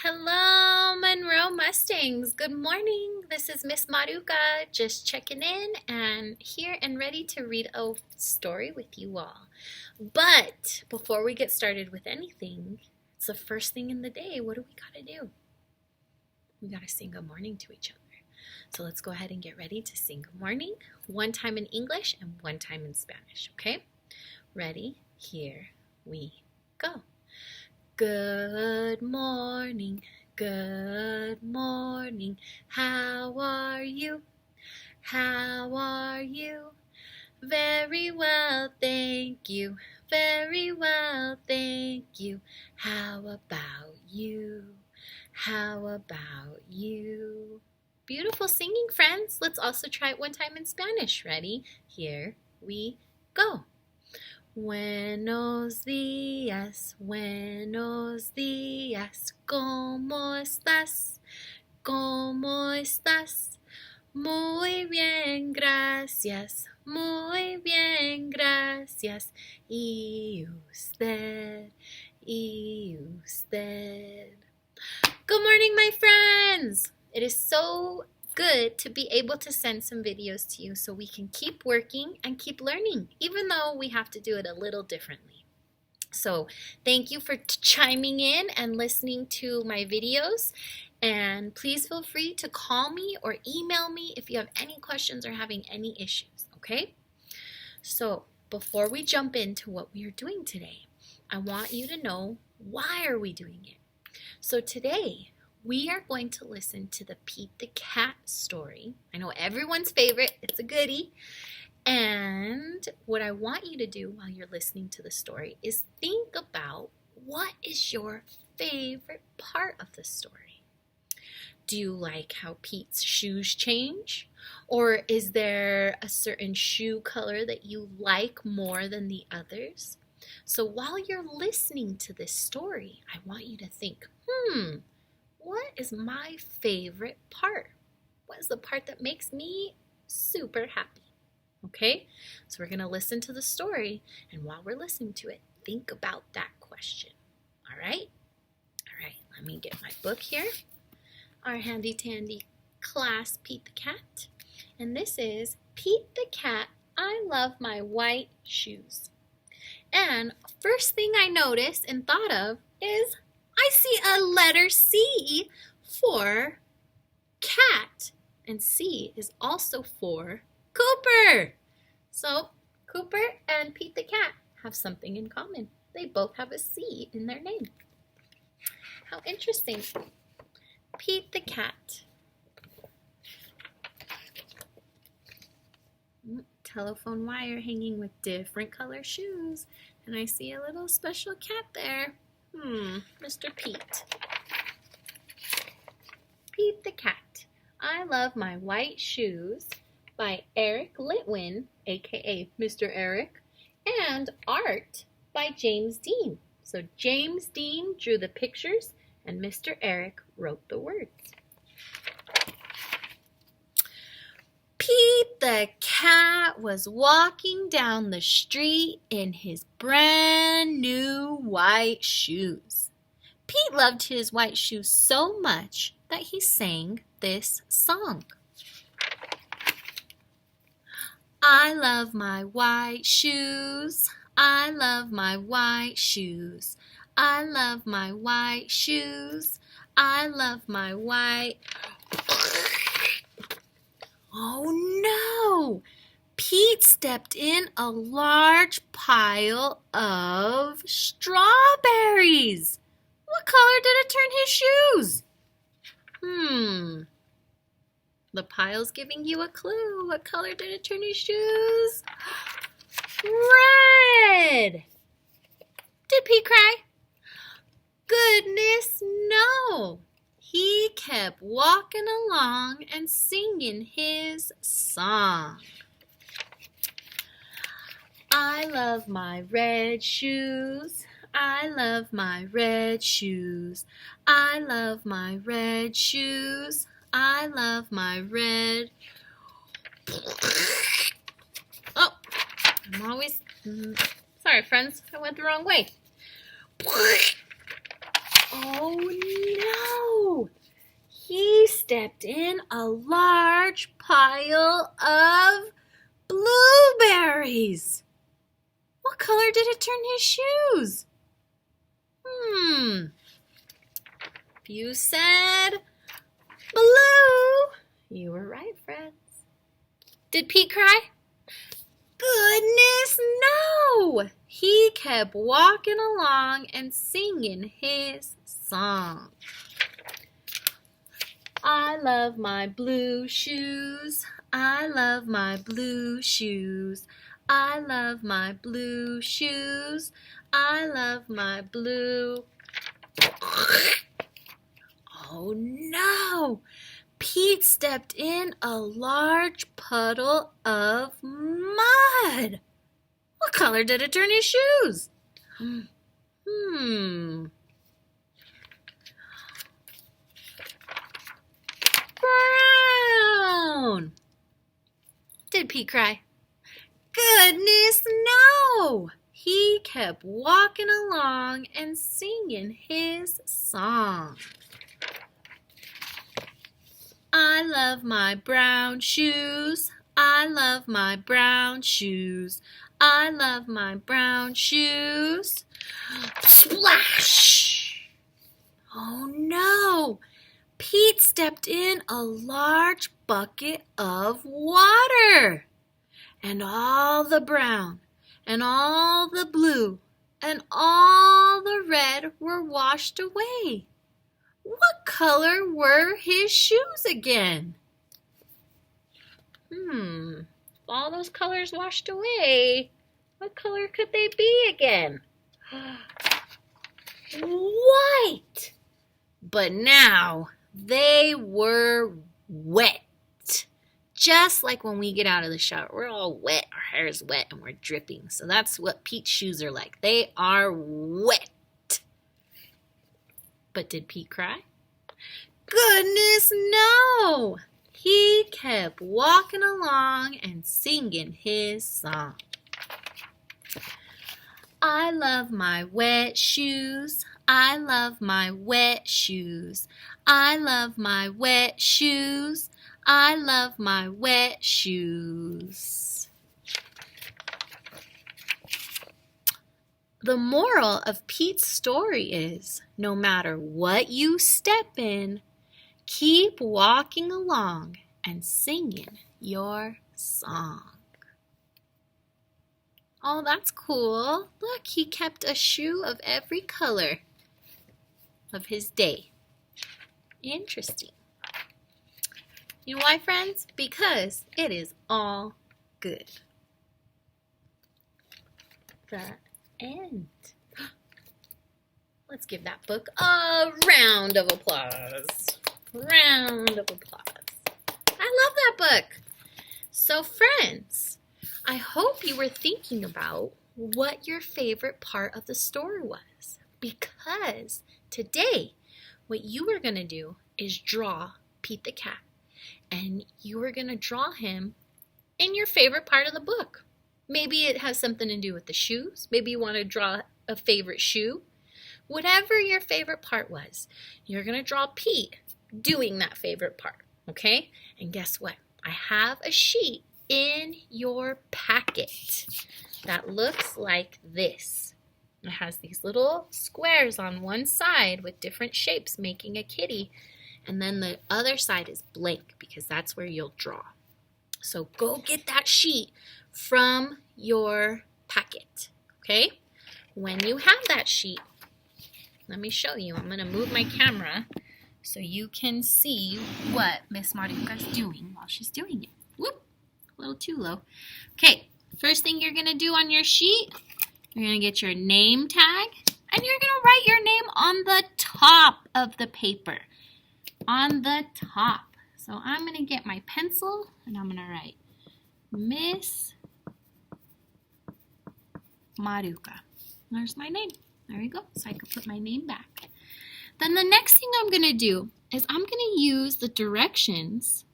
Hello, Monroe Mustangs. Good morning. This is Miss Maruka just checking in and here and ready to read a story with you all. But before we get started with anything, it's the first thing in the day. What do we got to do? We got to sing good morning to each other. So let's go ahead and get ready to sing good morning. One time in English and one time in Spanish, okay? Ready? Here we go. Good morning, how are you? How are you? Very well, thank you, very well, thank you. How about you? How about you? Beautiful singing, friends. Let's also try it one time in Spanish. Ready? Here we go. Buenos días, ¿cómo estás? ¿Cómo estás? Muy bien, gracias, muy bien, gracias. ¿Y usted? ¿Y usted? Good morning, my friends! It is so good to be able to send some videos to you so we can keep working and keep learning, even though we have to do it a little differently. So thank you for chiming in and listening to my videos, and please feel free to call me or email me if you have any questions or having any issues, okay? So before we jump into what we are doing today, I want you to know why are we doing it. So today, we are going to listen to the Pete the Cat story. I know everyone's favorite. It's a goodie. And what I want you to do while you're listening to the story is think about what is your favorite part of the story. Do you like how Pete's shoes change? Or is there a certain shoe color that you like more than the others? So while you're listening to this story, I want you to think, what is my favorite part? What is the part that makes me super happy? Okay, so we're going to listen to the story, and while we're listening to it, think about that question. All right, let me get my book here. Our handy-dandy class, Pete the Cat. And this is Pete the Cat, I Love My White Shoes. And first thing I noticed and thought of is I see a letter C for cat, and C is also for Cooper. So Cooper and Pete the Cat have something in common. They both have a C in their name. How interesting. Pete the Cat. Telephone wire hanging with different color shoes. And I see a little special cat there. Mr. Pete. Pete the Cat. I Love My White Shoes by Eric Litwin, aka Mr. Eric, and art by James Dean. So James Dean drew the pictures and Mr. Eric wrote the words. Pete the Cat was walking down the street in his brand new white shoes. Pete loved his white shoes so much that he sang this song. I love my white shoes. I love my white shoes. I love my white shoes. I love my white... Oh no! Pete stepped in a large pile of strawberries. What color did it turn his shoes? The pile's giving you a clue. What color did it turn his shoes? Red! Did Pete cry? Goodness, no! He kept walking along and singing his song. I love my red shoes. I love my red shoes. I love my red shoes. I love my red... Oh, I'm always... Sorry, friends. I went the wrong way. Oh, stepped in a large pile of blueberries. What color did it turn his shoes? If you said blue, you were right, friends. Did Pete cry? Goodness, no! He kept walking along and singing his song. I love my blue shoes. I love my blue shoes. I love my blue shoes. I love my blue. Oh no! Pete stepped in a large puddle of mud. What color did it turn his shoes? Brown. Did Pete cry? Goodness, no! He kept walking along and singing his song. I love my brown shoes. I love my brown shoes. I love my brown shoes. Splash! Oh no! Pete stepped in a large bucket of water. And all the brown and all the blue and all the red were washed away. What color were his shoes again? All those colors washed away. What color could they be again? White! But now they were wet. Just like when we get out of the shower, we're all wet, our hair is wet, and we're dripping. So that's what Pete's shoes are like. They are wet. But did Pete cry? Goodness, no! He kept walking along and singing his song. I love my wet shoes. I love my wet shoes. I love my wet shoes. I love my wet shoes. The moral of Pete's story is, no matter what you step in, keep walking along and singing your song. Oh, that's cool. Look, he kept a shoe of every color of his day. Interesting. You know why, friends? Because it is all good. The end. Let's give that book a round of applause. Round of applause. I love that book. So, friends, I hope you were thinking about what your favorite part of the story was. Because today, what you are going to do is draw Pete the cat. And you are going to draw him in your favorite part of the book. Maybe it has something to do with the shoes. Maybe you want to draw a favorite shoe. Whatever your favorite part was, you're going to draw Pete doing that favorite part, okay? And guess what? I have a sheet in your packet that looks like this. It has these little squares on one side with different shapes making a kitty. And then the other side is blank because that's where you'll draw. So go get that sheet from your packet, okay? When you have that sheet, let me show you. I'm going to move my camera so you can see what Miss Maruca is doing while she's doing it. Whoop, a little too low. Okay, first thing you're going to do on your sheet, you're going to get your name tag, and you're going to write your name on the top of the paper. On the top. So I'm going to get my pencil and I'm going to write Miss Maruca. There's my name. There we go. So I can put my name back. Then the next thing I'm going to do is I'm going to use the directions,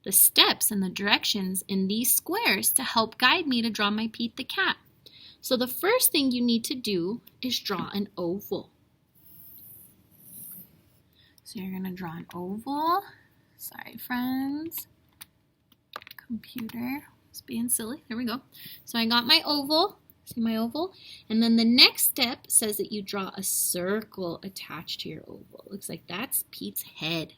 the steps and the directions in these squares to help guide me to draw my Pete the cat. So the first thing you need to do is draw an oval. So you're going to draw an oval, Sorry, friends. Computer. It's being silly. There we go. So I got my oval. See my oval? And then the next step says that you draw a circle attached to your oval. Looks like that's Pete's head.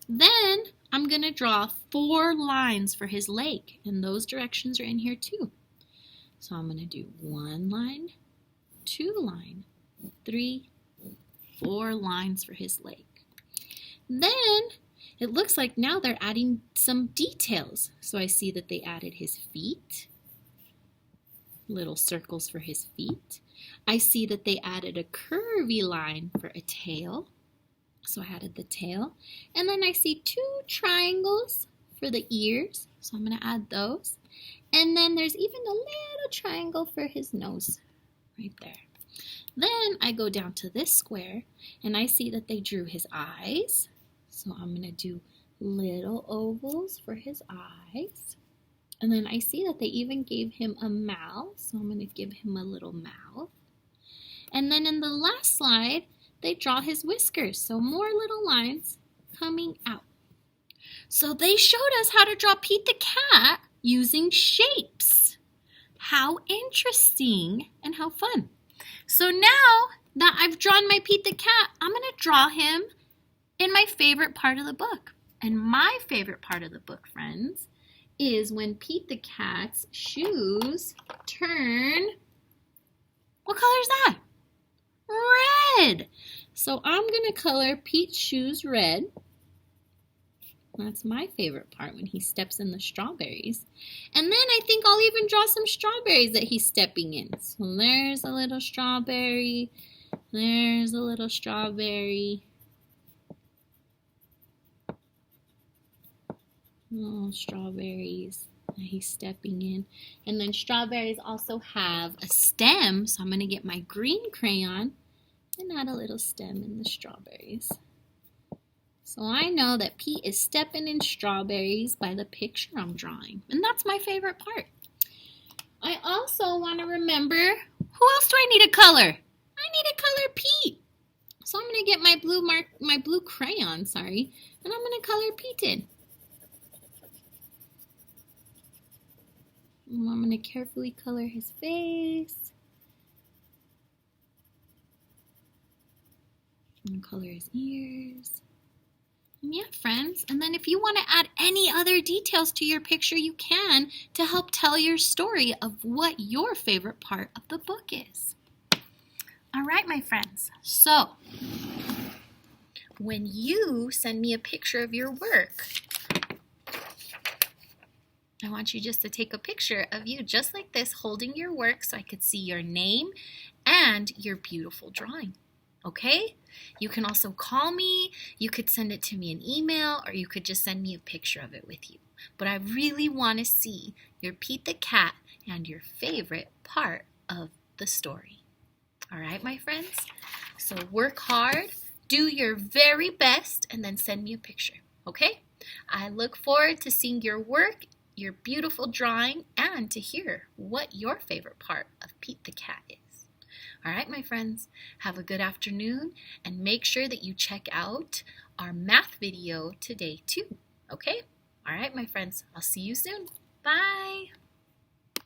Then I'm going to draw 4 lines for his leg. And those directions are in here too. So I'm going to do 1 line, 2 line, 3, 4 lines for his leg. Then it looks like now they're adding some details. So I see that they added his feet, little circles for his feet. I see that they added a curvy line for a tail. So I added the tail. And then I see 2 triangles for the ears. So I'm going to add those. And then there's even a little triangle for his nose right there. Then I go down to this square and I see that they drew his eyes. So I'm going to do little ovals for his eyes. And then I see that they even gave him a mouth. So I'm going to give him a little mouth. And then in the last slide, they draw his whiskers. So more little lines coming out. So they showed us how to draw Pete the cat using shapes. How interesting and how fun. So now that I've drawn my Pete the cat, I'm going to draw him in my favorite part of the book. And my favorite part of the book, friends, is when Pete the cat's shoes turn, what color is that? Red. So I'm going to color Pete's shoes red. That's my favorite part, when he steps in the strawberries. And then I think I'll even draw some strawberries that he's stepping in. So there's a little strawberry. There's a little strawberry. Little strawberries that he's stepping in. And then strawberries also have a stem. So I'm going to get my green crayon and add a little stem in the strawberries. So I know that Pete is stepping in strawberries by the picture I'm drawing. And that's my favorite part. I also want to remember, who else do I need to color? I need to color Pete. So I'm going to get my blue crayon, and I'm going to color Pete in. And I'm going to carefully color his face. And color his ears. Yeah, friends. And then if you want to add any other details to your picture, you can, to help tell your story of what your favorite part of the book is. All right, my friends. So, when you send me a picture of your work, I want you just to take a picture of you just like this, holding your work so I could see your name and your beautiful drawing. Okay? You can also call me, you could send it to me in email, or you could just send me a picture of it with you. But I really want to see your Pete the cat and your favorite part of the story. All right, my friends? So work hard, do your very best, and then send me a picture. Okay? I look forward to seeing your work, your beautiful drawing, and to hear what your favorite part of Pete the cat is. All right, my friends, have a good afternoon, and make sure that you check out our math video today too, okay? All right, my friends, I'll see you soon. Bye.